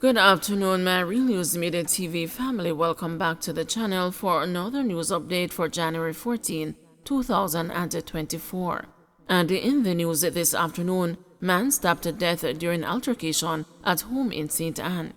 Good afternoon, my Real News Midday TV family. Welcome back to the channel for another news update for January 14, 2024. And in the news this afternoon, man stabbed to death during altercation at home in St. Anne.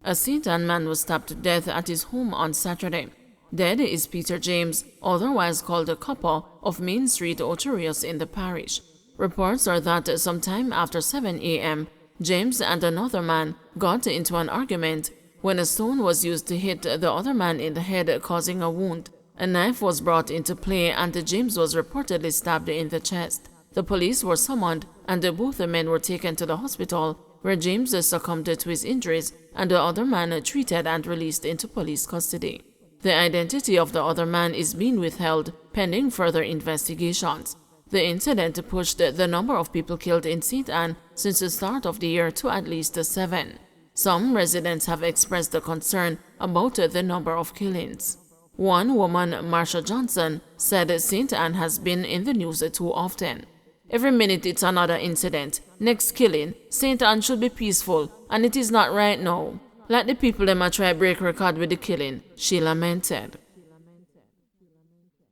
A St. Anne man was stabbed to death at his home on Saturday. Dead is Peter James, otherwise called a Copper, of Main Street, Ocherius in the parish. Reports are that sometime after 7 a.m., James and another man got into an argument when a stone was used to hit the other man in the head, causing a wound. A knife was brought into play and James was reportedly stabbed in the chest. The police were summoned and both the men were taken to the hospital, where James succumbed to his injuries and the other man treated and released into police custody. The identity of the other man is being withheld pending further investigations. The incident pushed the number of people killed in St. Anne since the start of the year to at least 7. Some residents have expressed a concern about the number of killings. One woman, Marsha Johnson, said St. Anne has been in the news too often. Every minute it's another incident. Next killing. St. Anne should be peaceful, and it is not right now. Let the people them a try break record with the killing, she lamented.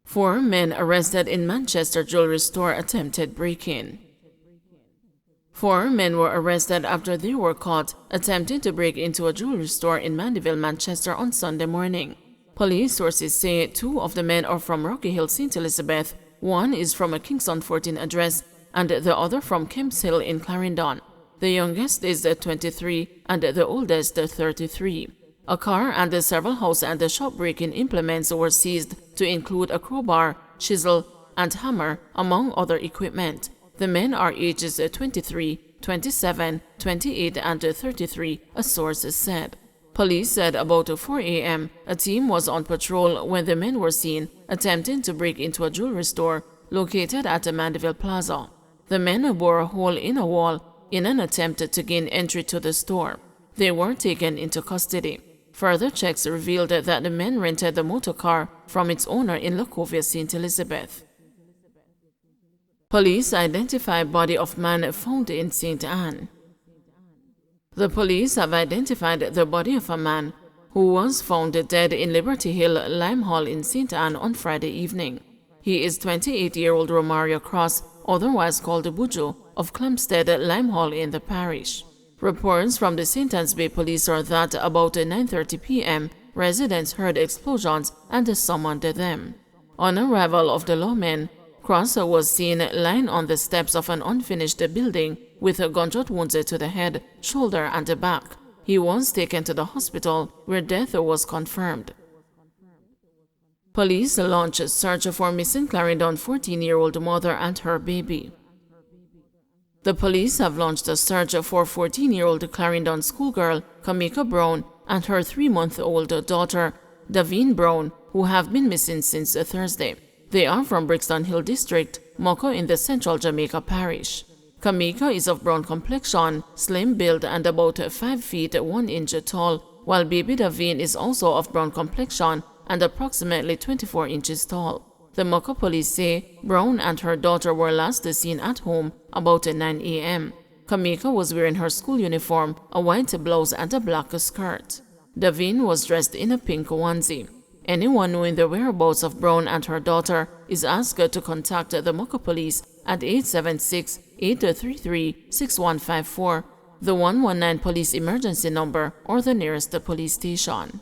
4 men arrested in Manchester jewelry store attempted break-in. 4 men were arrested after they were caught attempting to break into a jewelry store in Mandeville, Manchester on Sunday morning. Police sources say 2 of the men are from Rocky Hill, St. Elizabeth, one is from a Kingston 14 address, and the other from Kemps Hill in Clarendon. The youngest is 23 and the oldest 33. A car and several house and shop breaking implements were seized, to include a crowbar, chisel, and hammer, among other equipment. The men are ages 23, 27, 28, and 33, a source said. Police said about 4 a.m., a team was on patrol when the men were seen attempting to break into a jewelry store located at Mandeville Plaza. The men bore a hole in a wall in an attempt to gain entry to the store. They were taken into custody. Further checks revealed that the men rented the motor car from its owner in Locovia, St. Elizabeth. Police identify body of man found in St. Anne. The police have identified the body of a man who was found dead in Liberty Hill Lime Hall in St. Anne on Friday evening. He is 28-year-old Romario Cross, otherwise called Buju, of Clemstead Lime Hall in the parish. Reports from the St. Anne's Bay Police are that about 9:30 p.m., residents heard explosions and summoned them. On arrival of the lawmen, Cross was seen lying on the steps of an unfinished building with gunshot wounds to the head, shoulder, and back. He was taken to the hospital, where death was confirmed. Police launched a search for missing Clarendon 14-year-old mother and her baby. The police have launched a search for 14-year-old Clarendon schoolgirl Kamika Brown and her 3-month-old daughter Davine Brown, who have been missing since Thursday. They are from Brixton Hill District, Moko in the central Jamaica parish. Kamika is of brown complexion, slim build, and about 5 feet 1 inch tall, while baby Davine is also of brown complexion and approximately 24 inches tall. The Moko police say Brown and her daughter were last seen at home about 9 a.m. Kamika was wearing her school uniform, a white blouse and a black skirt. Davine was dressed in a pink onesie. Anyone knowing the whereabouts of Brown and her daughter is asked to contact the Moko police at 876-833-6154, the 119 police emergency number, or the nearest police station.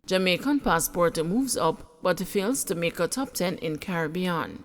Jamaican passport moves up but fails to make a top 10 in Caribbean.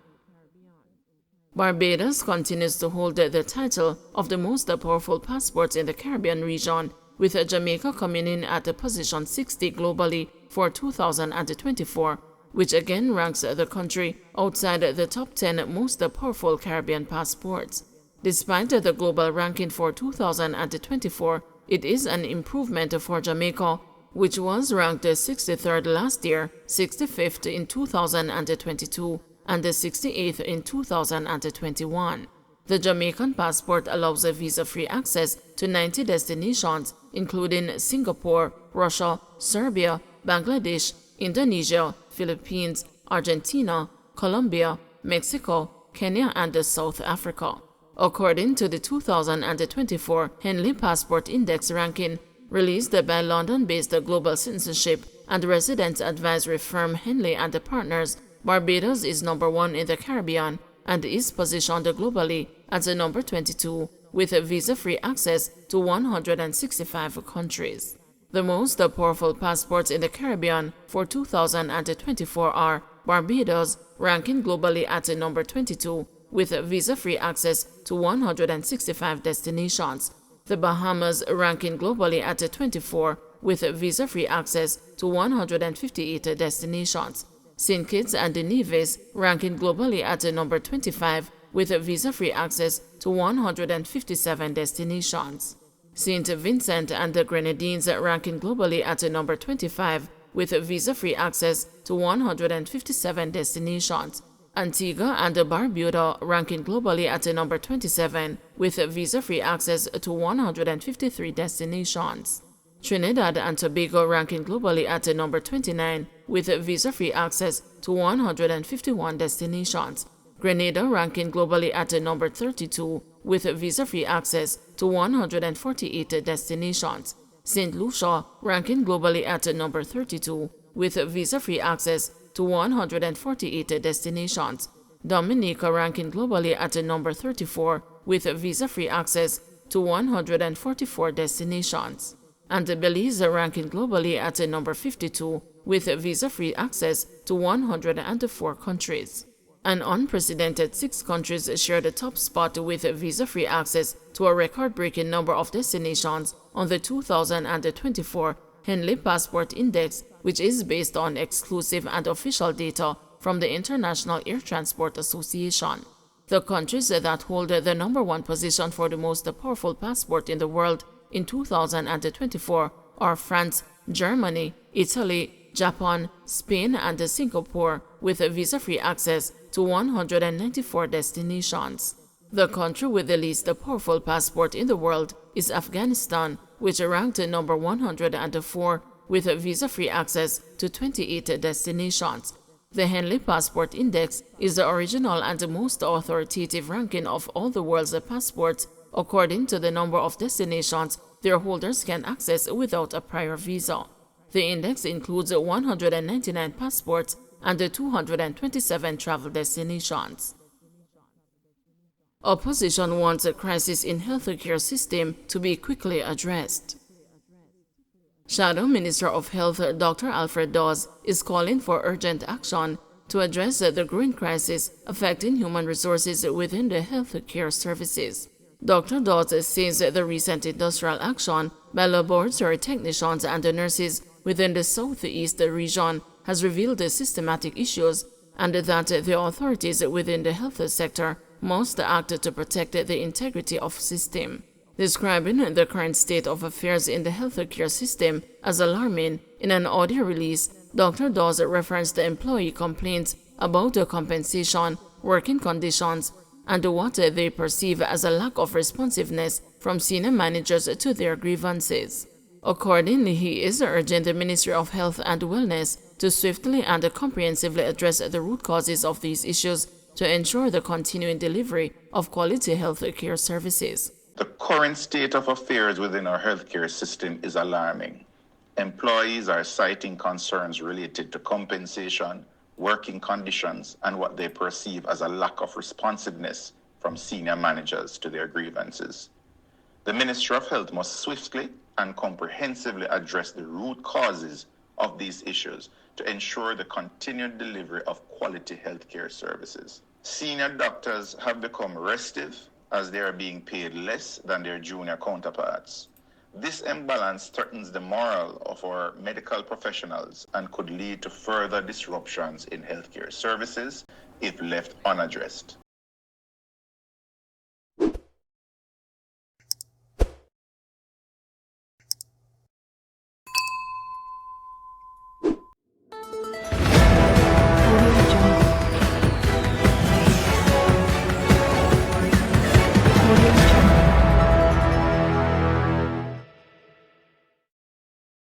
Barbados continues to hold the title of the most powerful passport in the Caribbean region, with Jamaica coming in at position 60 globally for 2024, which again ranks the country outside the top 10 most powerful Caribbean passports. Despite the global ranking for 2024, it is an improvement for Jamaica, which was ranked 63rd last year, 65th in 2022, and 68th in 2021. The Jamaican passport allows visa-free access to 90 destinations, including Singapore, Russia, Serbia, Bangladesh, Indonesia, Philippines, Argentina, Colombia, Mexico, Kenya, and South Africa. according to the 2024 Henley Passport Index ranking released by London-based global citizenship and residence advisory firm Henley and Partners. Barbados is number 1 in the Caribbean and is positioned globally as number 22 with visa-free access to 165 countries. The most powerful passports in the Caribbean for 2024 are Barbados, ranking globally at number 22 with visa-free access to 165 destinations. The Bahamas, ranking globally at 24 with visa-free access to 158 destinations. St. Kitts and Nevis, ranking globally at number 25 with visa-free access to 157 destinations. St. Vincent and the Grenadines, ranking globally at number 25 with visa-free access to 157 destinations. Antigua and Barbuda, ranking globally at number 27 with visa-free access to 153 destinations. Trinidad and Tobago, ranking globally at number 29 with visa-free access to 151 destinations. Grenada, ranking globally at number 32 with visa-free access to 148 destinations. St. Lucia, ranking globally at number 32 with visa-free access to 148 destinations. Dominica, ranking globally at number 34 with visa-free access to 144 destinations. And Belize, ranking globally at number 52 with visa-free access to 104 countries. An unprecedented 6 countries share the top spot with visa-free access to a record-breaking number of destinations on the 2024 Henley Passport Index, which is based on exclusive and official data from the International Air Transport Association. The countries that hold the number 1 position for the most powerful passport in the world in 2024 are France, Germany, Italy, Japan, Spain, and Singapore, with visa-free access to 194 destinations. The country with the least powerful passport in the world is Afghanistan, which ranked number 104 with visa-free access to 28 destinations. The Henley Passport Index is the original and most authoritative ranking of all the world's passports according to the number of destinations their holders can access without a prior visa. The index includes 199 passports and 227 travel destinations. Opposition wants a crisis in healthcare system to be quickly addressed. Shadow Minister of Health Dr. Alfred Dawes is calling for urgent action to address the growing crisis affecting human resources within the healthcare services. Dr. Dawes says the recent industrial action by laboratory technicians and nurses within the Southeast region has revealed systematic issues and that the authorities within the health sector must act to protect the integrity of system. Describing the current state of affairs in the healthcare system as alarming, in an audio release, Dr. Dawes referenced employee complaints about compensation, working conditions, and what they perceive as a lack of responsiveness from senior managers to their grievances. Accordingly, he is urging the Ministry of Health and Wellness to swiftly and comprehensively address the root causes of these issues to ensure the continuing delivery of quality health care services. The current state of affairs within our healthcare system is alarming. Employees are citing concerns related to compensation, working conditions, and what they perceive as a lack of responsiveness from senior managers to their grievances. The Ministry of Health must swiftly and comprehensively address the root causes of these issues to ensure the continued delivery of quality healthcare services. Senior doctors have become restive as they are being paid less than their junior counterparts. This imbalance threatens the morale of our medical professionals and could lead to further disruptions in healthcare services if left unaddressed.